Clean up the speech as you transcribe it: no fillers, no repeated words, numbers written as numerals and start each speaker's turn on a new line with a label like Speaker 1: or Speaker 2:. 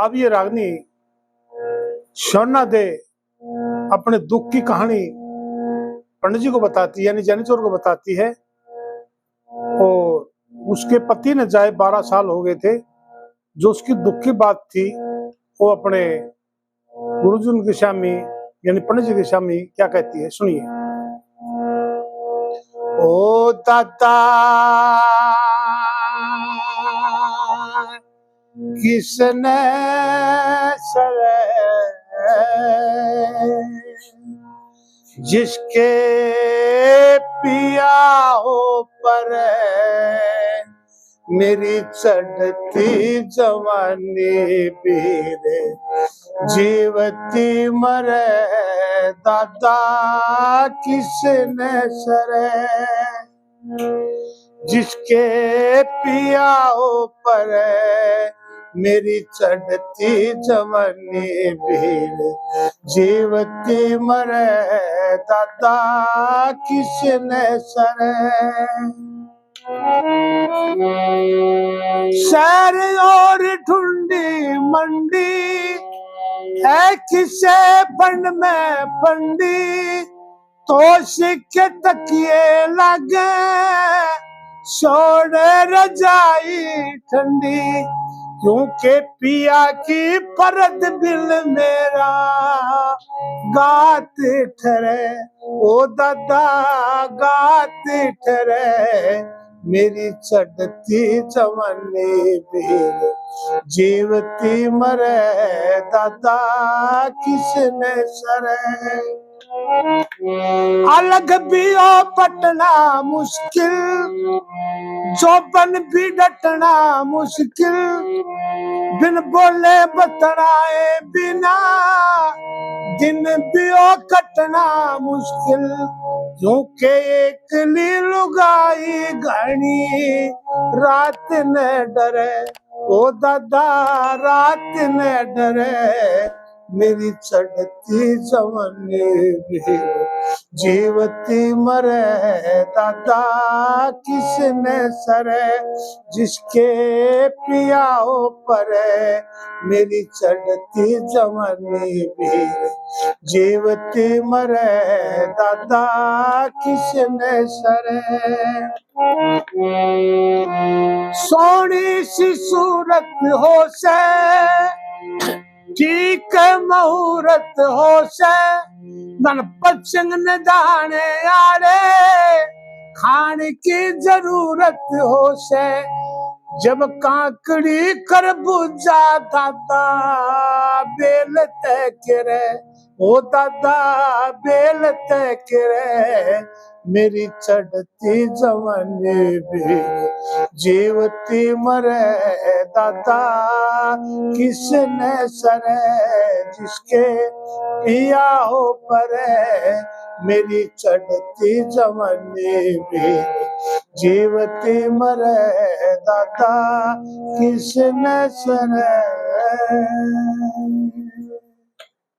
Speaker 1: अब ये रागनी शौना दे अपने दुख की कहानी पंडित जी को बताती है, यानी जैनीचोर को बताती है। और उसके पति ने जाए 12 साल हो गए थे। जो उसकी दुख की बात थी वो अपने गुरुजन के स्वामी यानी पंडित जी के स्वामी क्या कहती है, सुनिए। ओ दादा किसने सरे जिसके पिया हो पर मेरी चढ़ती जवानी पीरे जीवती मरे दादा किसने सरे जिसके पिया हो पर मेरी चढ़ती जवानी पीरे जीवती मरे दादा किसने सरे। शहर और ढूंढी मंडी है किसे बन में पंडी तो सिक्के तकिए लगे सोने रजाई ठंडी क्योंकि पिया की परत बिल मेरा गात ठहरे ओ दादा गात ठहरे मेरी चढ़ती जवानी भील जीवती मरे दादा किसने सरे। अलग भी हो पटना मुश्किल जोबन भी डटना मुश्किल बिन बोले बतराए बिना दिन भी हो कटना मुश्किल क्योंकि एक लुगाई घनी रात न डरे ओ दादा रात न डरे मेरी चढ़ती जवानी भी जीवती मरे दादा किसने सरे जिसके पिया हो पर मेरी चढ़ती जवानी भी जीवती मरे दादा किसने सरे। सोनी सी सूरत हो से ठीक मुहूर्त हो से मन पचंग न दाने आड़े खाने की जरूरत हो से जब काकड़ी कर बुझा दादा बेल तैकरे ओ दादा बेल तैकरे मेरी चढ़ती जवानी भी जीवती मरे दादा किसने सरे जिसके पिया हो पर मेरी चढ़ती जवानी भी जीवती मरे दादा किसने सरे।